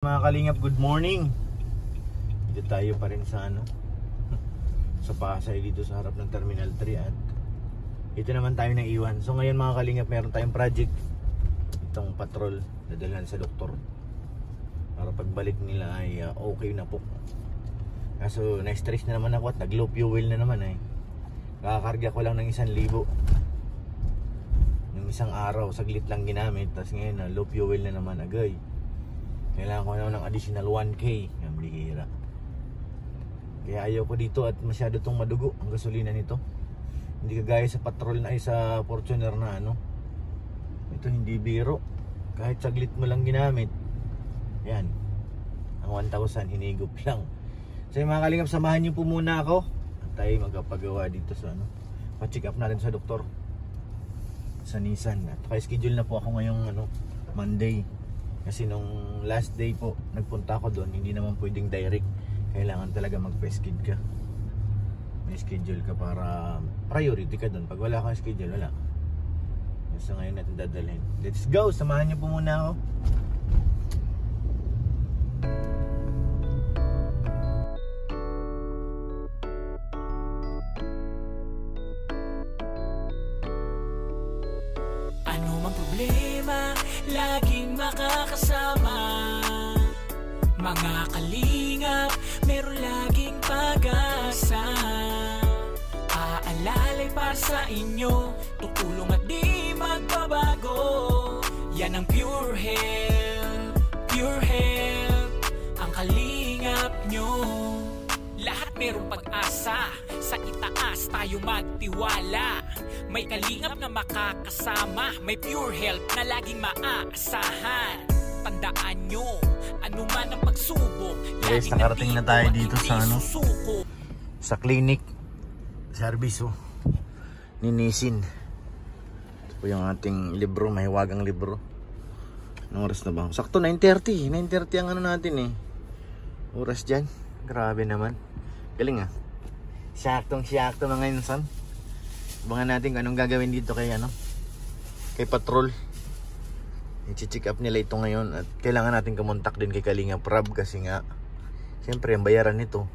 Mga kalingap, good morning. Dito tayo pa rin sa sa Pasay, dito sa harap ng Terminal 3. At ito naman tayo nang iwan. So ngayon mga kalingap, meron tayong project. Itong patrol, dadalhan sa doktor para pagbalik nila ay okay na po. Kaso na-stress na naman ako at nag-low fuel na naman Kakakarga ko lang ng 1,000 ng isang araw, saglit lang ginamit. Tapos ngayon low fuel na naman agay. Kailangan ko na ng additional 1K. Ang bihira. Kaya ayaw ko dito at masyado itong madugo ang gasolina nito. Hindi kagaya sa patrol na ay sa Fortuner na ito hindi biro. Kahit saglit mo lang ginamit, yan, ang 1,000 hinigop lang. So mga kalingap, samahan niyo po muna ako at tayo magpapagawa dito sa pa-check up natin sa doktor sa Nissan. At schedule na po ako ngayong Monday. Kasi nung last day po, nagpunta ako doon, hindi naman pwedeng direct. Kailangan talaga magpa-skid ka. May schedule ka para priority ka doon. Pag wala kang schedule, wala. So ngayon natin dadalhin. Let's go! Samahan niyo po muna ako. Ano mang problema, laging makakasama. Mga kalingap, meron laging pag-asa. Aalalay para sa inyo, tutulong at di magbabago. Yan ang pure health, ang kalingap nyo. Lahat merong pag-asa, sa itaas tayo magtiwala. May kalingap na makakasama, may pure health na laging maaasahan. Tandaan nyo, ano man ang pagsubok, guys, nakarating na tayo dito sa sa clinic service ni Nissin. Ito po yung ating libro, mahiwagang libro. Anong oras na ba? Sakto 9:30 ang natin oras dyan. Grabe naman, galing Syaktong mga insan. Abangan natin kung anong gagawin dito kay kay patrol. I-check up nila ito ngayon at kailangan natin kumontak din kay Kalingap Rab kasi nga siyempre ang bayaran nito.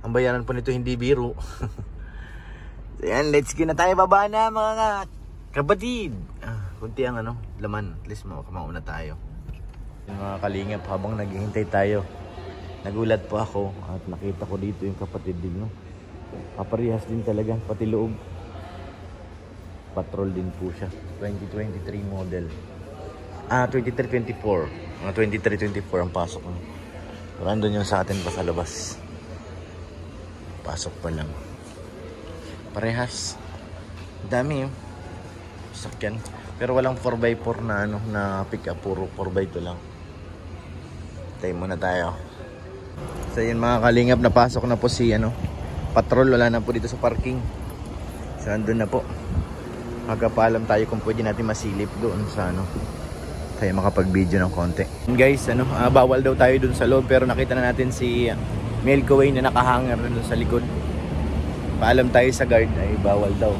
Ang bayaran po nito hindi biro. So yan, let's go na tayo, baba na mga kapatid. Kunti ang laman, at least mauna tayo. Mga Kalingap, habang naghihintay tayo, nagulat po ako at nakita ko dito yung kapatid din Paparihas din talaga, pati loob. Patrol din po siya. 2023 model. 23-24. 23-24 ang pasok mo. Randon yung sa atin pa sa labas. Pasok pa lang. Parehas. Dami sakyan. Pero walang 4x4 na pick up. Puro 4x2 lang. Tayo muna tayo. So yun mga kalingap, napasok na po si patrol. Wala na po dito sa parking. So andun na po. Magpapaalam tayo kung pwede natin masilip doon sa tayo makapag-video ng konti. And guys, bawal daw tayo doon sa loob, pero nakita na natin si Milky Way na nakahanger na doon sa likod. Paalam tayo sa guard ay bawal daw.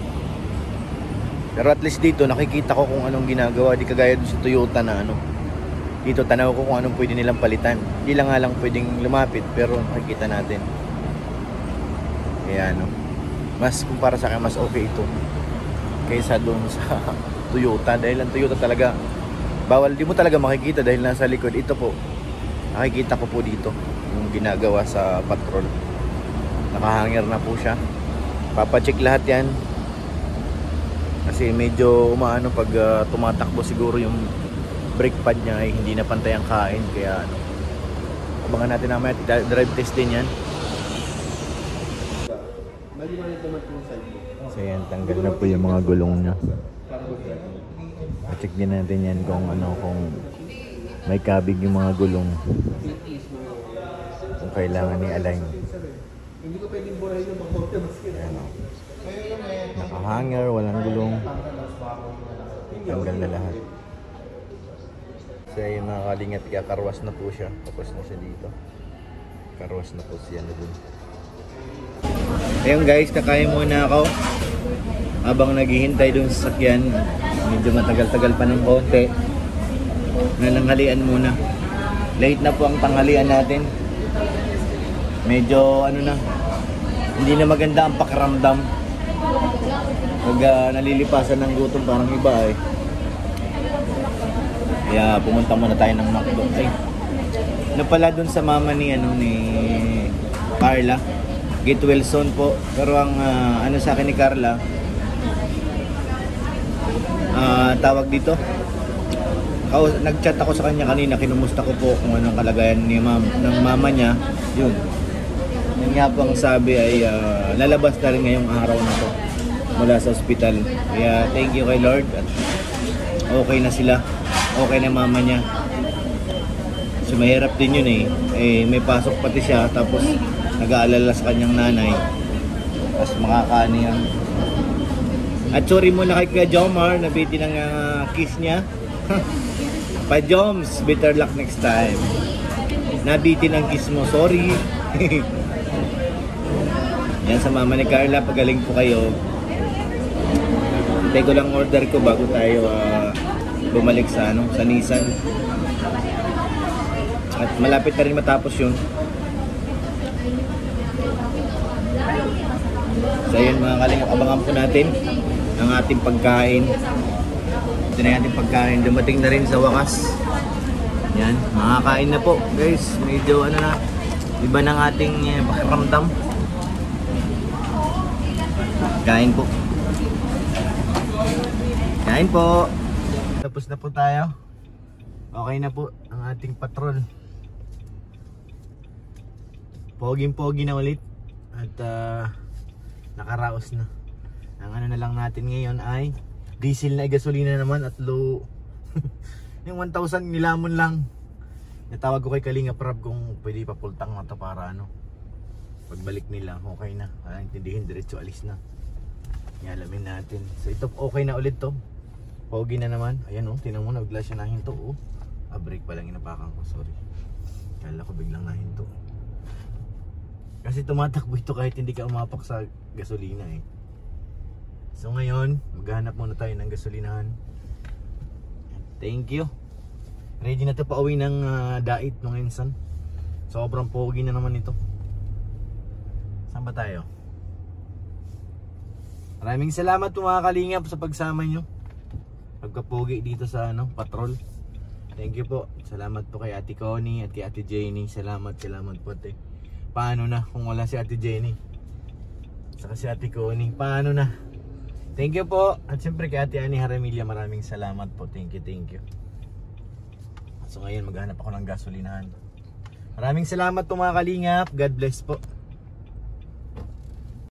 Pero at least dito nakikita ko kung anong ginagawa, di kagaya doon sa Toyota na dito tanaw ko kung anong pwede nilang palitan. Hindi lang nga lang pwedeng lumapit, pero nakikita natin. Kaya mas kumpara sa akin mas okay ito kaysa doon sa Toyota, dahil ang Toyota talaga bawal, di mo talaga makikita dahil nasa likod. Ito po, nakikita ko po dito yung ginagawa sa patrol. Nakahanger na po siya. Papacheck lahat yan kasi medyo umaano pag tumatakbo, siguro yung brake pad niya ay hindi na pantay ang kain. Kaya abangan natin naman, drive test din yan. So yan, tanggal na po yung mga gulong niya. Check din natin yan kung may kabig yung mga gulong, kung kailangan i-align. Nakahanger, walang gulong, tanggal na lahat. So yung mga kalingap, kakarwas na po siya. Tapos na siya dito, karwas na po siya na dun. Ayun guys, kakain muna ako habang naghihintay dun sa sakyan. Medyo matagal-tagal pa ng konti. Nananghalian muna. Late na po ang tanghalian natin. Medyo ano na, hindi na maganda ang pakiramdam. Pag nalilipasan ng gutom parang iba eh. Kaya pumunta muna tayo ng McDo. Ay, ano pala dun sa mama ni Carla, Get Wilson po. Pero ang ano sa akin ni Carla, tawag dito, nag-chat ako sa kanya kanina, kinumusta ko po kung anong kalagayan ni ng mama niya. Yun nga po ang sabi ay lalabas na rin ngayong araw na to mula sa ospital. Kaya thank you kay Lord at okay na sila, okay na mama niya. So mahirap din yun may pasok pati siya, tapos nag-aalala sa kanyang nanay, tapos makakaani yan. At sorry muna kay Kuya Jomar, nabiti ng kiss niya. Pa Joms, better luck next time. Nabiti ng kiss mo, sorry. Yan sa mama ni Carla, pagaling po kayo. Hintay ko lang order ko bago tayo bumalik sa sa Nissan. At malapit na rin matapos yun. So yun mga kalingap, abangan po natin ang ating pagkain. Ito na yung ating pagkain, dumating na rin sa wakas. Yan, makakain na po guys. Medyo ano na, iba ng ating pakiramdam. Kain po. Kain po. Tapos na po tayo. Okay na po ang ating patrol. Poging-pogi na ulit. At nakaraos na. Ang ano na lang natin ngayon ay diesel na gasolina naman at low. Yung 1,000 nilamon lang. Natawag ko kay Kalinga Prab kung pwede pa pultang na to para pagbalik nila okay na. Intindihin, diretso alis na. Alamin natin. So ito okay na ulit to. Pogi na naman. Ayan tinan mo, nagla siya nahinto. Brake pa lang inapakan ko, sorry. Kala ko biglang nahinto. Kasi tumatakbo ito kahit hindi ka umapak sa gasolina So ngayon, maghanap muna tayo ng gasolinahan. Thank you. Ready na ito pa uwi ng dait ng Ensan. Sobrang pogi na naman ito. Saan ba tayo? Maraming salamat po mga kalingap sa pagsama nyo. Pagkapogi dito sa patrol. Thank you po. Salamat po kay Ate Connie at kay Ate Jenny. Salamat po ate. Paano na kung wala si Ate Jenny? Saka si Ate Connie, paano na? Thank you po. At siyempre kay Ate Ani Haramilla, maraming salamat po. Thank you. So ngayon maghanap ako ng gasolinahan. Maraming salamat po mga kalingap. God bless po.